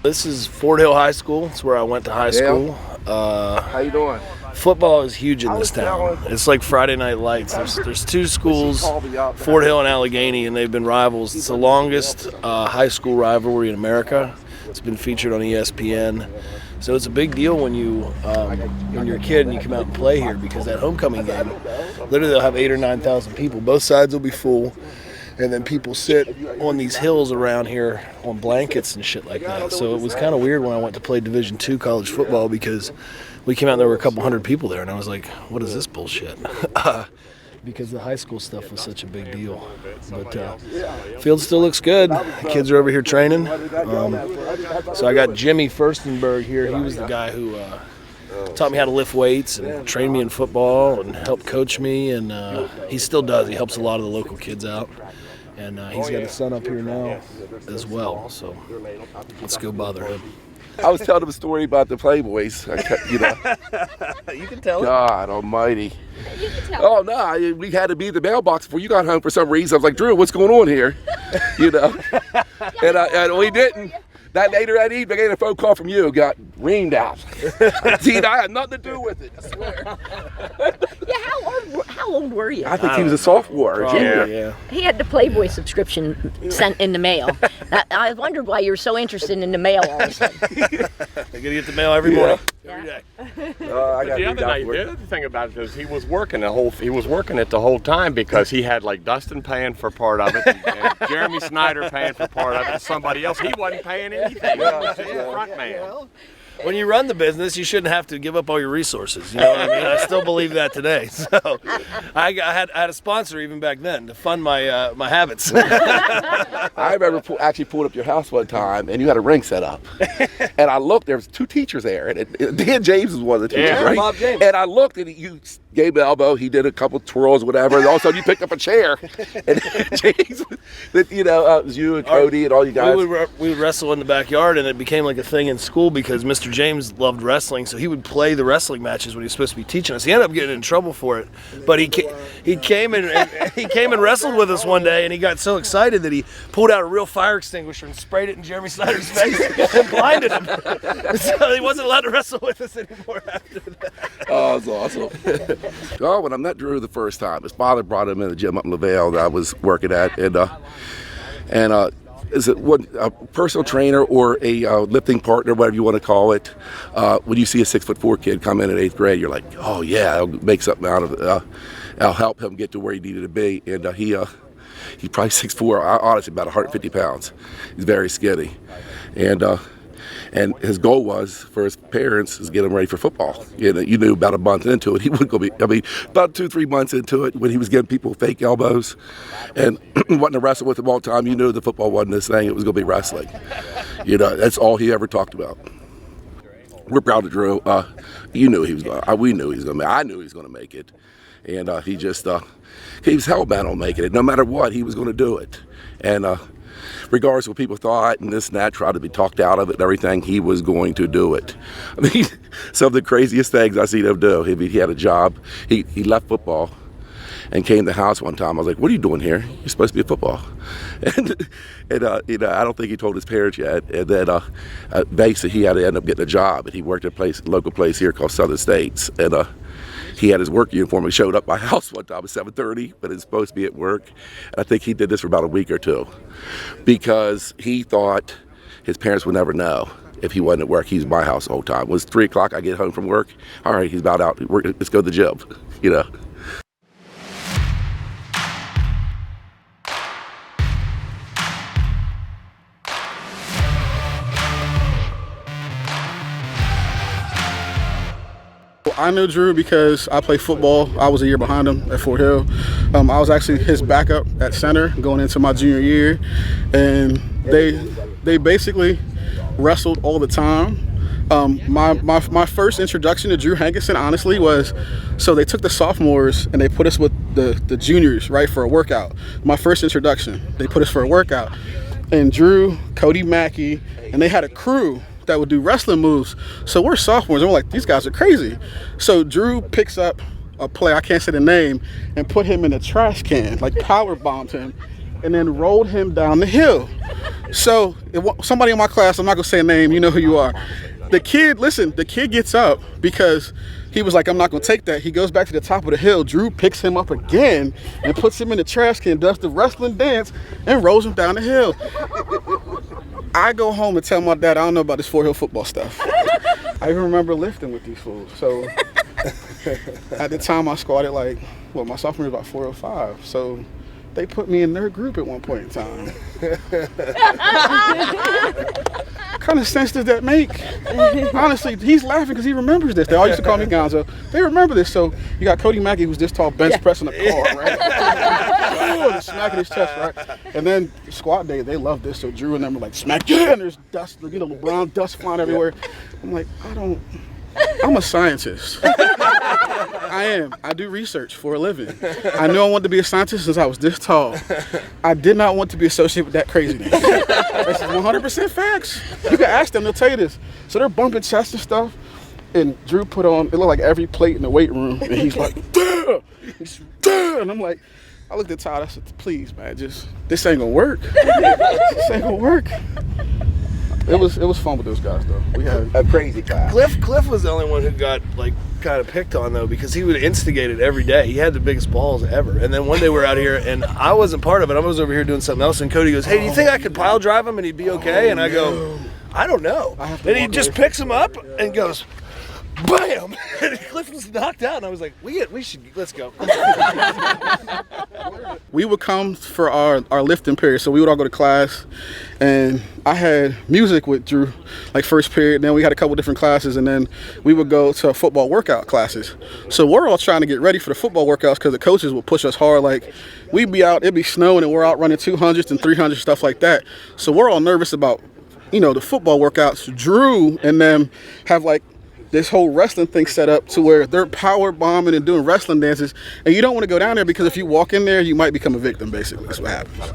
This is Fort Hill High School. It's where I went to high school. How you doing? Football is huge in this town. It's like Friday Night Lights. There's two schools, Fort Hill and Allegheny, and they've been rivals. It's the longest high school rivalry in America. It's been featured on ESPN. So it's a big deal when you're a kid and you come out and play here, because that homecoming game, literally they'll have 8,000 or 9,000 people. Both sides will be full. And then people sit on these hills around here on blankets and shit like that. So it was kind of weird when I went to play Division II college football, because we came out and there were a couple hundred people there, and I was like, what is this bullshit? Because the high school stuff was such a big deal. But field still looks good. Kids are over here training. So I got Jimmy Furstenberg here. He was the guy who taught me how to lift weights and trained me in football and helped coach me, and he still does. He helps a lot of the local kids out. And he's got a son up here now as well, so let's go bother him. I was telling him a story about the Playboys. You can tell God almighty. You can tell. Oh, no, we had to be at the mailbox before you got home for some reason. I was like, Drew, what's going on here? And we didn't. Later that evening, I got a phone call from you, got reamed out. See, I had nothing to do with it, I swear. Yeah, how old were you? I think he was a sophomore. Yeah. He had the Playboy subscription sent in the mail. I wondered why you were so interested in the mail all of a sudden. I gotta get the mail every morning, every day. The other thing about it is he was working it the whole time, because he had like Dustin paying for part of it, and Jeremy Snyder paying for part of it, and somebody else. He wasn't paying anything. He was the front man. When you run the business, you shouldn't have to give up all your resources. You know what I mean? I still believe that today. So I had a sponsor even back then to fund my my habits. I remember actually pulling up your house one time, and you had a ring set up. And I looked, there was two teachers there. And Dan James was one of the teachers, right? Bob James. And I looked, and you gave an elbow, he did a couple twirls, whatever, and all of a sudden you picked up a chair. And James, it was you and Cody and all you guys. We would wrestle in the backyard, and it became like a thing in school because Mr. James loved wrestling, so he would play the wrestling matches when he was supposed to be teaching us. He ended up getting in trouble for it, but he came and wrestled with us one day, and he got so excited that he pulled out a real fire extinguisher and sprayed it in Jeremy Snyder's face and blinded him. So he wasn't allowed to wrestle with us anymore after that. Oh, that's awesome. Oh, when I met Drew the first time, his father brought him in the gym up in LaVale that I was working at, and is it a personal trainer or a lifting partner, whatever you want to call it? When you see a 6'4" kid come in 8th grade, you're like, oh yeah, I'll make something out of it. I'll help him get to where he needed to be. And he's probably 6'4", honestly, about 150 pounds. He's very skinny, and his goal was for his parents is get him ready for football. You knew about a month into it, he wasn't going to be, about 2-3 months into it, when he was giving people fake elbows and wanting to wrestle with them all the time, you knew the football wasn't his thing, it was going to be wrestling. That's all he ever talked about. We're proud of Drew. We knew he was going to make it. And he was hell-bent on making it. No matter what, he was going to do it. And regardless of what people thought and this and that, tried to be talked out of it and everything, he was going to do it. I mean, some of the craziest things I seen him do. He had a job. He left football and came to the house one time. I was like, what are you doing here? You're supposed to be at football. And I don't think he told his parents yet. And then basically he had to end up getting a job. And he worked at a local place here called Southern States. And he had his work uniform. He showed up at my house one time at 7:30, but it's supposed to be at work. And I think he did this for about a week or two because he thought his parents would never know if he wasn't at work. He's at my house the whole time. It was 3 o'clock, I get home from work. All right, he's about out. Let's go to the gym, I knew Drew because I played football. I was a year behind him at Fort Hill. I was actually his backup at center going into my junior year, and they basically wrestled all the time. My first introduction to Drew Hankinson, honestly, was so they took the sophomores and they put us with the juniors, right, for a workout. My first introduction, they put us for a workout, and Drew, Cody Mackey, and they had a crew that would do wrestling moves. So we're sophomores and we're like, these guys are crazy. So Drew picks up a play, I can't say the name, and put him in a trash can, like power bombed him, and then rolled him down the hill. So somebody in my class, I'm not gonna say a name, you know who you are. The kid gets up because he was like, I'm not gonna take that. He goes back to the top of the hill. Drew picks him up again and puts him in the trash can, does the wrestling dance, and rolls him down the hill. I go home and tell my dad I don't know about this Fort Hill football stuff. I even remember lifting with these fools. So at the time I squatted my sophomore year was about 405. So they put me in their group at one point in time. What kind of sense does that make? Honestly, he's laughing because he remembers this. They all used to call me Gonzo. They remember this. So you got Cody Mackey, who's this tall, bench pressing a car, right? Oh, smacking his chest, right? And then squat day, they love this. So Drew and them were like, smack, yeah, and there's dust, LeBron dust flying everywhere. I'm like, I'm a scientist. I am. I do research for a living. I knew I wanted to be a scientist since I was this tall. I did not want to be associated with that craziness. This is 100% facts. You can ask them, they'll tell you this. So they're bumping chests and stuff, and Drew put on, it looked like every plate in the weight room, and he's like, duh! And I'm like, I looked at Todd, I said, please, man, this ain't gonna work. This ain't gonna work. It was fun with those guys, though. We had A crazy class. Cliff was the only one who got kind of picked on though, because he would instigate it every day. He had the biggest balls ever. And then one day we're out here and I wasn't part of it. I was over here doing something else, and Cody goes, "Hey, do you think I could pile drive him and he'd be okay?" And I go, "I don't know." And he just picks him up and goes, bam! And Cliff was knocked out, and I was like, we should, let's go. We would come for our lifting period, so we would all go to class, and I had music with Drew, like first period, then we had a couple different classes, and then we would go to football workout classes. So we're all trying to get ready for the football workouts because the coaches would push us hard. Like, we'd be out, it'd be snowing, and we're out running 200s and 300s, stuff like that. So we're all nervous about, the football workouts. Drew and them have this whole wrestling thing set up to where they're power bombing and doing wrestling dances, and you don't want to go down there because if you walk in there, you might become a victim, basically. That's what happens.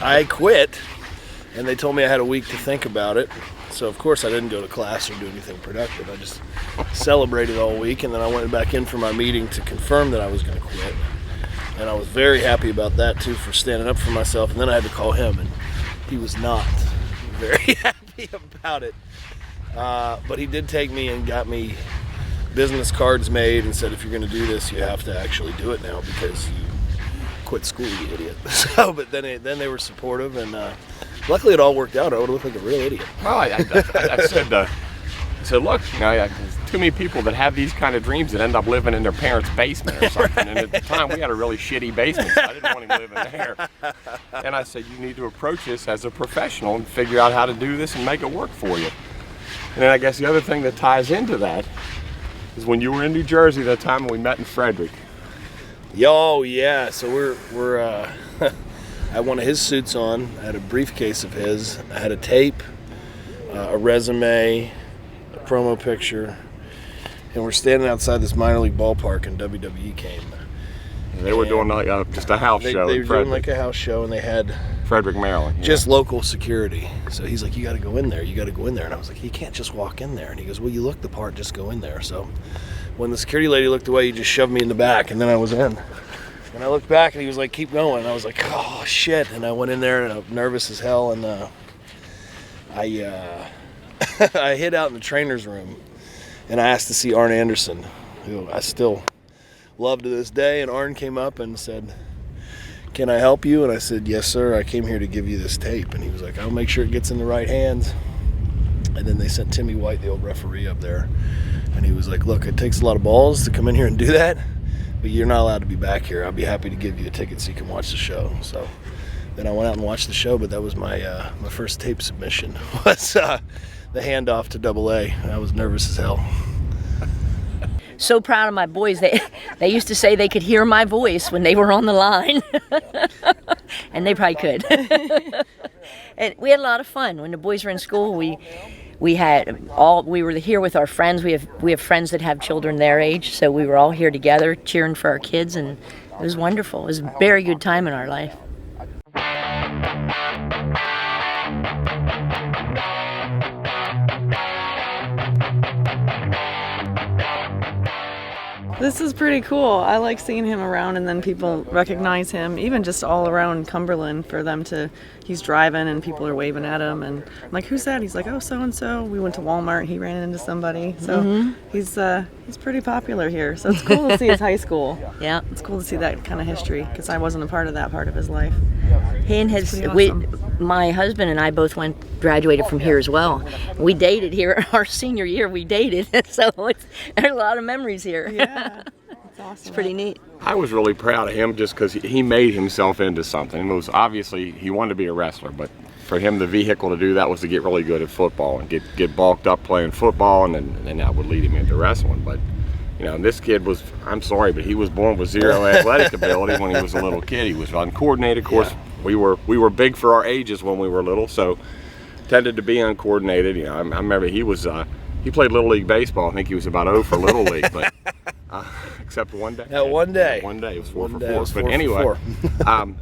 I quit, and they told me I had a week to think about it. So of course I didn't go to class or do anything productive. I just celebrated all week, and then I went back in for my meeting to confirm that I was going to quit. And I was very happy about that too, for standing up for myself. And then I had to call him, and he was not very happy about it. But he did take me and got me business cards made and said, if you're going to do this, you have to actually do it now because you quit school, you idiot. So, but then they were supportive, and luckily it all worked out. I would have looked like a real idiot. Well, I said, look, there's too many people that have these kind of dreams that end up living in their parents' basement or something. Right. And at the time, we had a really shitty basement, so I didn't want him living there. And I said, you need to approach this as a professional and figure out how to do this and make it work for you. And then I guess the other thing that ties into that is when you were in New Jersey that time we met in Frederick. Yo, yeah. So we're I had one of his suits on. I had a briefcase of his. I had a tape, a resume, a promo picture, and we're standing outside this minor league ballpark, and WWE came. And they were doing just a house show. They were doing like a house show, and they had Frederick, Maryland. Just local security. So he's like, you got to go in there. You got to go in there. And I was like, you can't just walk in there. And he goes, well, you look the part. Just go in there. So when the security lady looked away, he just shoved me in the back, and then I was in. And I looked back, and he was like, keep going. And I was like, oh, shit. And I went in there, and I'm nervous as hell. And I I hid out in the trainer's room, and I asked to see Arn Anderson, who I still love to this day. And Arn came up and said, can I help you? And I said, yes, sir. I came here to give you this tape. And he was like, I'll make sure it gets in the right hands. And then they sent Timmy White, the old referee, up there. And he was like, look, it takes a lot of balls to come in here and do that, but you're not allowed to be back here. I'll be happy to give you a ticket so you can watch the show. So then I went out and watched the show, but that was my my first tape submission was the handoff to AA. I was nervous as hell. So proud of my boys. They used to say they could hear my voice when they were on the line. And they probably could. And we had a lot of fun. When the boys were in school, we were here with our friends. We have friends that have children their age, so we were all here together cheering for our kids, and it was wonderful. It was a very good time in our life. This is pretty cool. I like seeing him around, and then people recognize him, even just all around Cumberland, for them to, he's driving and people are waving at him, and I'm like, who's that? He's like, oh, so-and-so. We went to Walmart, he ran into somebody. So he's pretty popular here. So it's cool to see his high school. Yeah. It's cool to see that kind of history, because I wasn't a part of that part of his life. He and his, my husband and I both graduated from here as well. We dated here our senior year. We dated, so there's a lot of memories here. Yeah, it's awesome. It's pretty neat. I was really proud of him just because he made himself into something. It was obviously he wanted to be a wrestler, but for him the vehicle to do that was to get really good at football and get bulked up playing football, and then that would lead him into wrestling. But you know, this kid was, I'm sorry, but he was born with zero athletic ability when he was a little kid. He was uncoordinated. Of course, we were big for our ages when we were little, so tended to be uncoordinated. You know, I remember he played Little League baseball. I think he was about 0 for Little League, but except one day. Yeah, one day. One day it was 4 One for day 4. was But 4 for anyway, 4.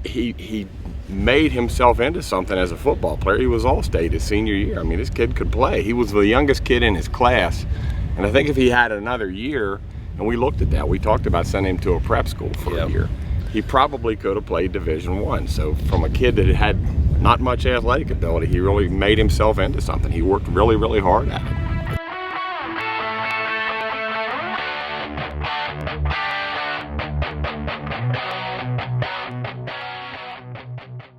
he made himself into something as a football player. He was All-State his senior year. I mean, this kid could play. He was the youngest kid in his class, and I think if he had another year, and we looked at that, we talked about sending him to a prep school for a year. He probably could have played Division I. So from a kid that had not much athletic ability, he really made himself into something. He worked really, really hard at it.